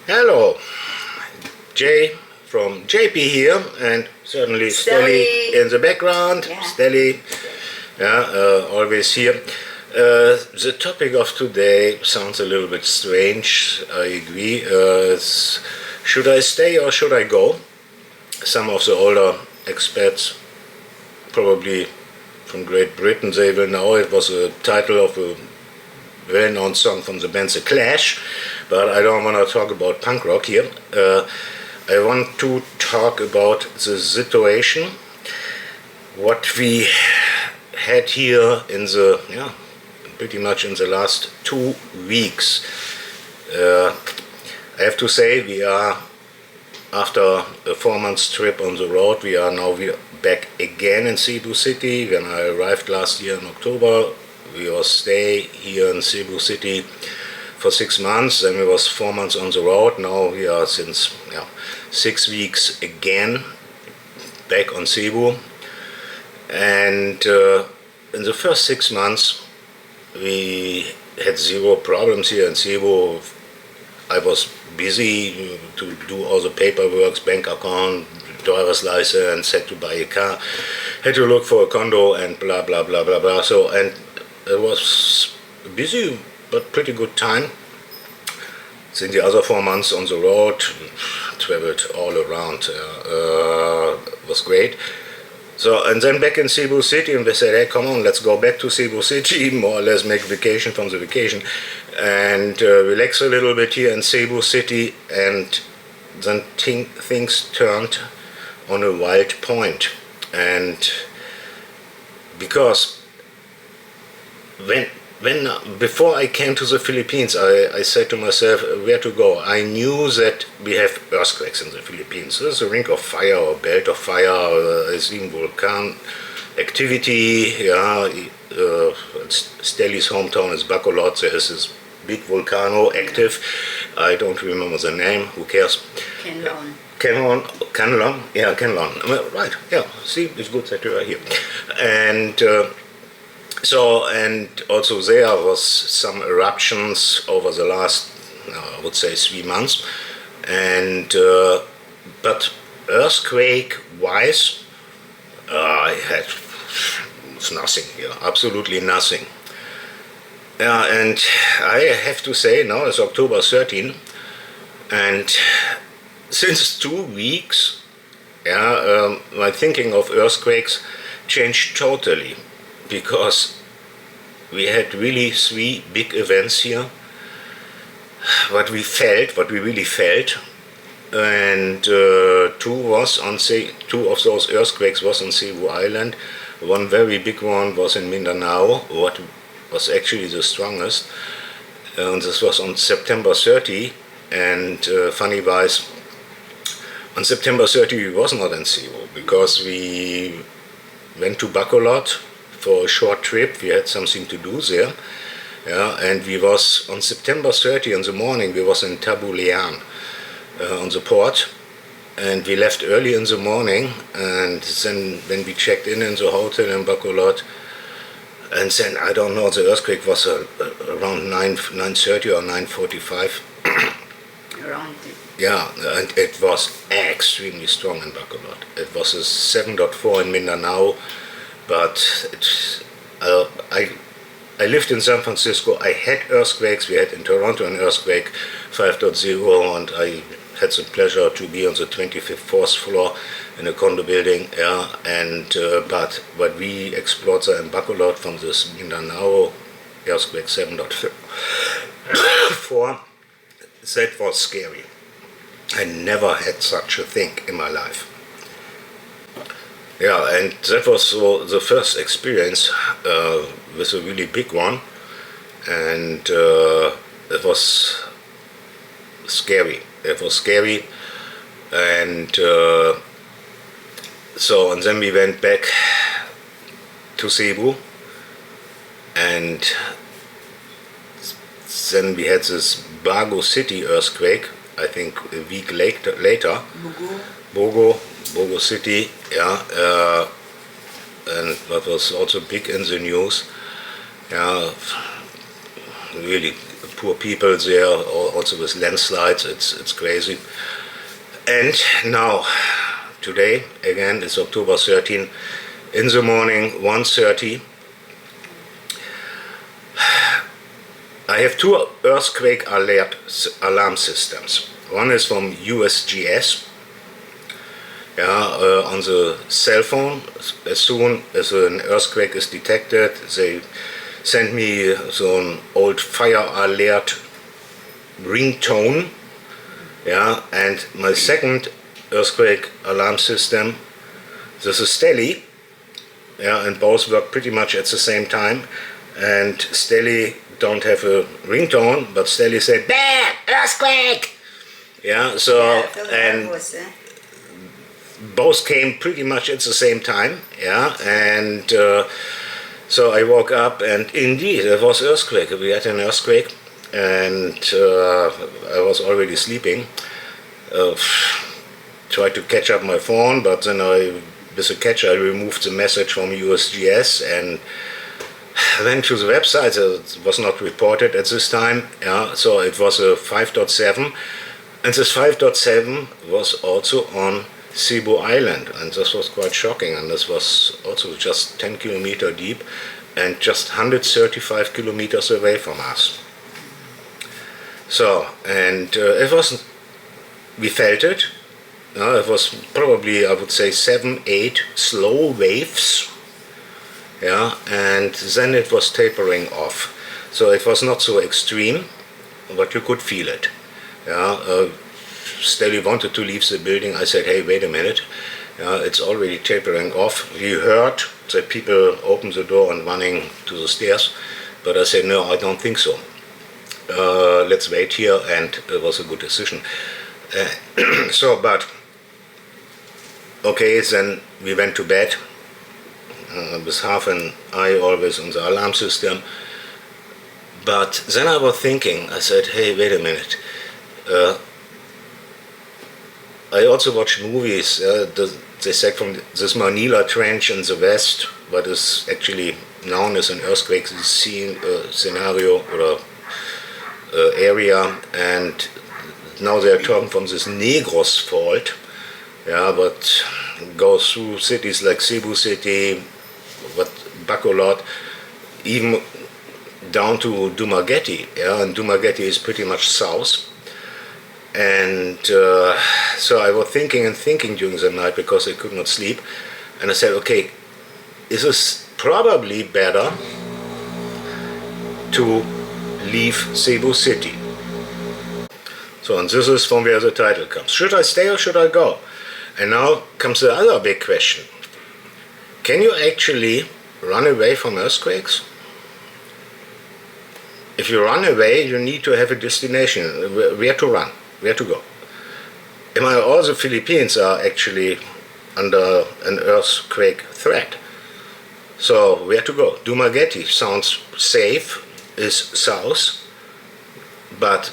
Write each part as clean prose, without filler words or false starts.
Hello, Jay from JP here, and certainly Stelly in the background. Yeah. Stelly, always here. The topic of today sounds a little bit strange, I agree. Should I stay or should I go? Some of the older expats, probably from Great Britain, they will know it was a title of a well-known song from the band The Clash, but I don't want to talk about punk rock here. I want to talk about the situation, what we had here in the, pretty much in the last 2 weeks. I have to say we are, after a 4-month trip on the road, we are back again in Cebu City. When I arrived last year in October, we was stay here in Cebu City for 6 months, then we was 4 months on the road. Now we are since 6 weeks again back on Cebu. And in the first 6 months we had zero problems here in Cebu. I was busy to do all the paperwork, bank account, driver's license, had to buy a car, had to look for a condo and blah blah blah blah blah. So, and it was busy but pretty good time. In the other 4 months on the road, traveled all around, was great. So, and then back in Cebu City, and they said, hey, come on, let's go back to Cebu City, more or less make vacation from the vacation, and relax a little bit here in Cebu City. And then things turned on a wild point. And because before I came to the Philippines, I said to myself where to go. I knew that we have earthquakes in the Philippines. There's a ring of fire or belt of fire, I see volcano activity. Stelly's hometown is Bacolod. There is this big volcano active. I don't remember the name. Who cares? Canlon. Yeah, Canlon. Right. Yeah. See, it's good that you are here. And and also there was some eruptions over the last, I would say, 3 months. And but earthquake-wise, I had nothing here, absolutely nothing. And I have to say, now it's October 13, and since 2 weeks, my thinking of earthquakes changed totally, because we had really 3 big events here. What we really felt, and two of those earthquakes was on Cebu Island. One very big one was in Mindanao, what was actually the strongest, and this was on September 30. And funny wise, on September 30 we was not in Cebu, because we went to Bacolod for a short trip. We had something to do there, and we was on September 30 in the morning. We was in Tabulian on the port, and we left early in the morning. And then when we checked in the hotel in Bacolod, and then I don't know, the earthquake was around 9:30 or 9:45. Around it. Yeah, and it was extremely strong in Bacolod. It was a 7.4 in Mindanao. But I lived in San Francisco. I had earthquakes. We had in Toronto an earthquake 5.0, and I had the pleasure to be on the 24th floor in a condo building. But what we explored there in Bacolod from this Mindanao earthquake 7.4, that was scary. I never had such a thing in my life. Yeah, and that was the first experience with a really big one, and it was scary. And and then we went back to Cebu, and then we had this Bago City earthquake, I think a week later. Bogo City, and that was also big in the news. really poor people there, also with landslides. It's crazy. And now, today, again, it's October 13, in the morning, 1:30. I have two earthquake alarm systems. One is from USGS, on the cell phone. As soon as an earthquake is detected, they send me an old fire alert ringtone. And my second earthquake alarm system, this is Stelly, and both work pretty much at the same time. And Stelly don't have a ringtone, but Stelly said, "Bam! Earthquake!" And both came pretty much at the same time. And so I woke up, and indeed it was earthquake. We had an earthquake, and I was already sleeping. Tried to catch up my phone, but then with a catch, I removed the message from USGS and went to the website. It was not reported at this time. So it was a 5.7, and this 5.7 was also on Cebu Island, and this was quite shocking. And this was also just 10 kilometers deep and just 135 kilometers away from us. So, and we felt it. It was probably, I would say, 7-8 slow waves. And then it was tapering off. So it was not so extreme, but you could feel it. Stelly wanted to leave the building. I said, "Hey, wait a minute. It's already tapering off." We heard that people opened the door and running to the stairs, but I said, "No, I don't think so. Let's wait here," and it was a good decision. Okay, then we went to bed with half an eye always on the alarm system. But then I was thinking, I said, "Hey, wait a minute. I also watch movies. They said from this Manila Trench in the west, what is actually known as an earthquake scenario or area, and now they are talking from this Negros fault, but goes through cities like Cebu City, Bacolod, even down to Dumaguete, and Dumaguete is pretty much south." And so I was thinking during the night because I could not sleep, and I said, "Okay, is it probably better to leave Cebu City?" So, and this is from where the title comes. Should I stay or should I go? And now comes the other big question. Can you actually run away from earthquakes? If you run away, you need to have a destination, where to run, where to go. All the Philippines are actually under an earthquake threat. So where to go? Dumaguete sounds safe, is south, but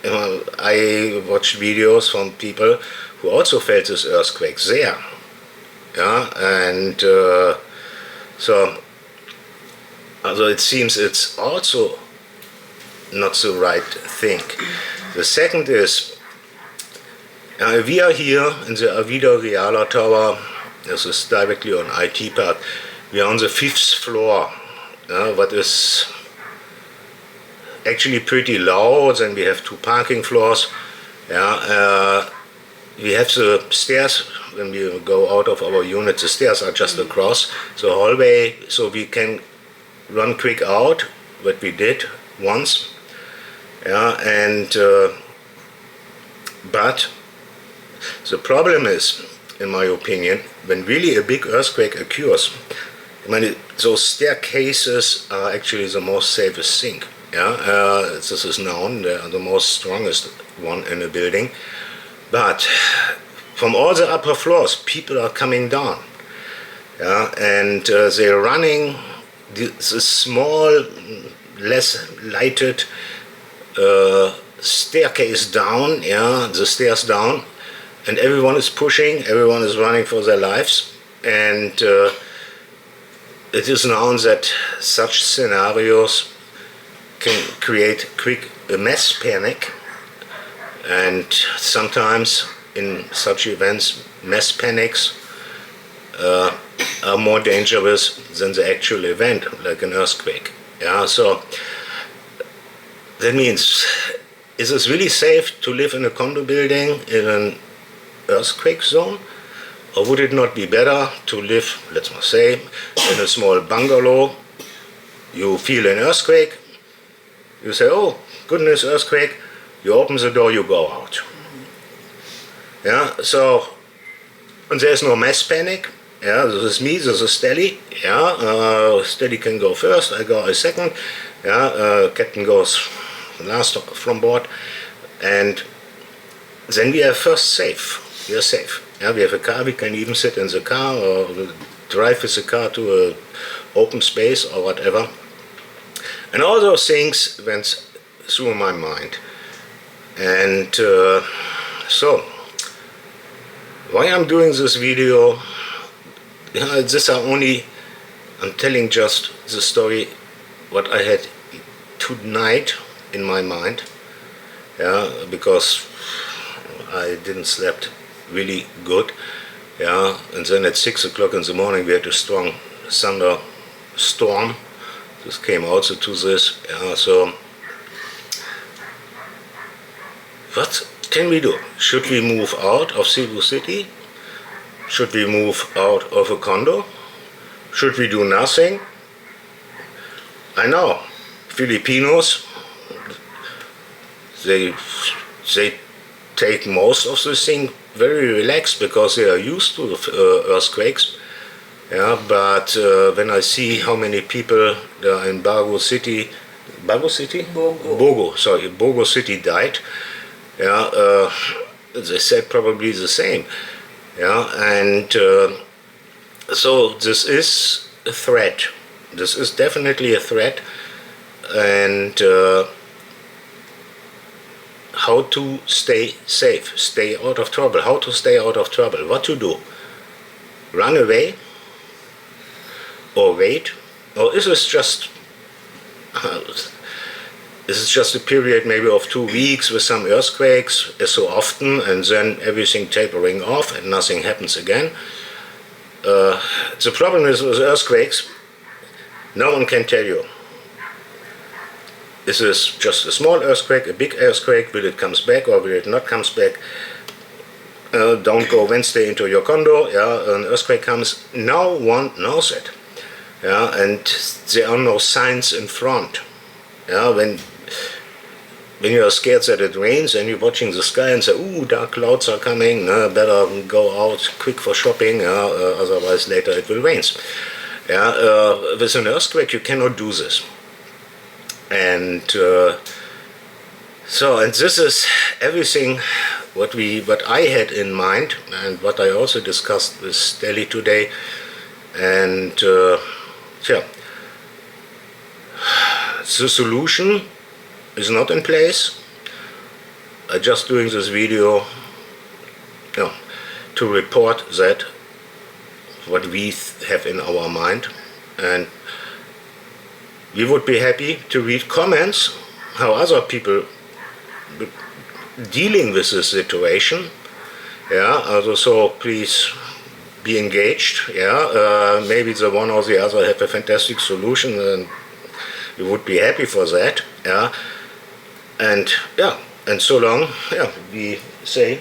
I watched videos from people who also felt this earthquake there. And so it seems it's also not the right thing. The second is, we are here in the Avida Reala Tower. This is directly on IT Park. We are on the 5th floor, what is actually pretty low. Then we have 2 parking floors. We have the stairs. When we go out of our unit, the stairs are just across the hallway, so we can run quick out, what we did once. But the problem is, in my opinion, when really a big earthquake occurs, those staircases are actually the most safest thing. This is known, they are the most strongest one in a building. But from all the upper floors, people are coming down. And they're running the small, less lighted staircase down, the stairs down, and everyone is pushing, everyone is running for their lives. And it is known that such scenarios can create quick mass panic, and sometimes in such events mass panics are more dangerous than the actual event, like an earthquake. Yeah, so that means, is it really safe to live in a condo building in an earthquake zone? Or would it not be better to live, let's say, in a small bungalow? You feel an earthquake, you say, oh goodness, earthquake, you open the door, you go out. Yeah, so, and there's no mass panic. Yeah, this is me, this is Stelly. Yeah, Stelly can go first, I go second. Yeah, captain goes last from board. And then we are first safe. We are safe. Yeah, we have a car, we can even sit in the car or drive with the car to an open space or whatever. And all those things went through my mind. And so, why I'm doing this video, these are only, I'm telling just the story what I had tonight in my mind. Yeah, because I didn't slept really good. Yeah, and then at 6 o'clock in the morning we had a strong thunderstorm. This came also to this. Yeah, so what can we do? Should we move out of Cebu City? Should we move out of a condo? Should we do nothing? I know Filipinos, they take most of the thing very relaxed because they are used to earthquakes. Yeah, but when I see how many people there are in Bogo City, Bogo City died. Yeah, they said probably the same. Yeah, and so this is a threat. This is definitely a threat, and how to stay safe, stay out of trouble. How to stay out of trouble? What to do? Run away? Or wait? Or is this just a period maybe of 2 weeks with some earthquakes, as so often, and then everything tapering off and nothing happens again? The problem is with earthquakes, no one can tell you. Is this just a small earthquake, a big earthquake? Will it comes back or will it not comes back? Don't go Wednesday into your condo. Yeah, an earthquake comes. No one knows it. Yeah, and there are no signs in front. Yeah, when you are scared that it rains and you're watching the sky and say, ooh, dark clouds are coming, better go out quick for shopping, otherwise later it will rain. Yeah, with an earthquake you cannot do this. And so, and this is everything what I had in mind, and what I also discussed with Stelly today. And yeah, the solution is not in place. I'm just doing this video, you know, to report that what we have in our mind, and we would be happy to read comments how other people dealing with this situation. Yeah, also, so please be engaged. Yeah, maybe the one or the other have a fantastic solution, and we would be happy for that. Yeah, and yeah, and so long. Yeah, we say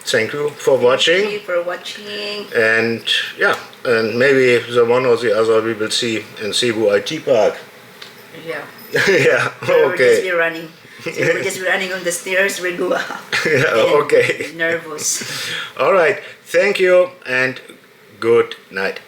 thank you for watching. Thank you for watching. And yeah, and maybe the one or the other we will see in Cebu IT Park. Yeah. Yeah, We're just okay. be running. So we're just running on the stairs. We go up. Yeah, okay. Nervous. All right. Thank you and good night.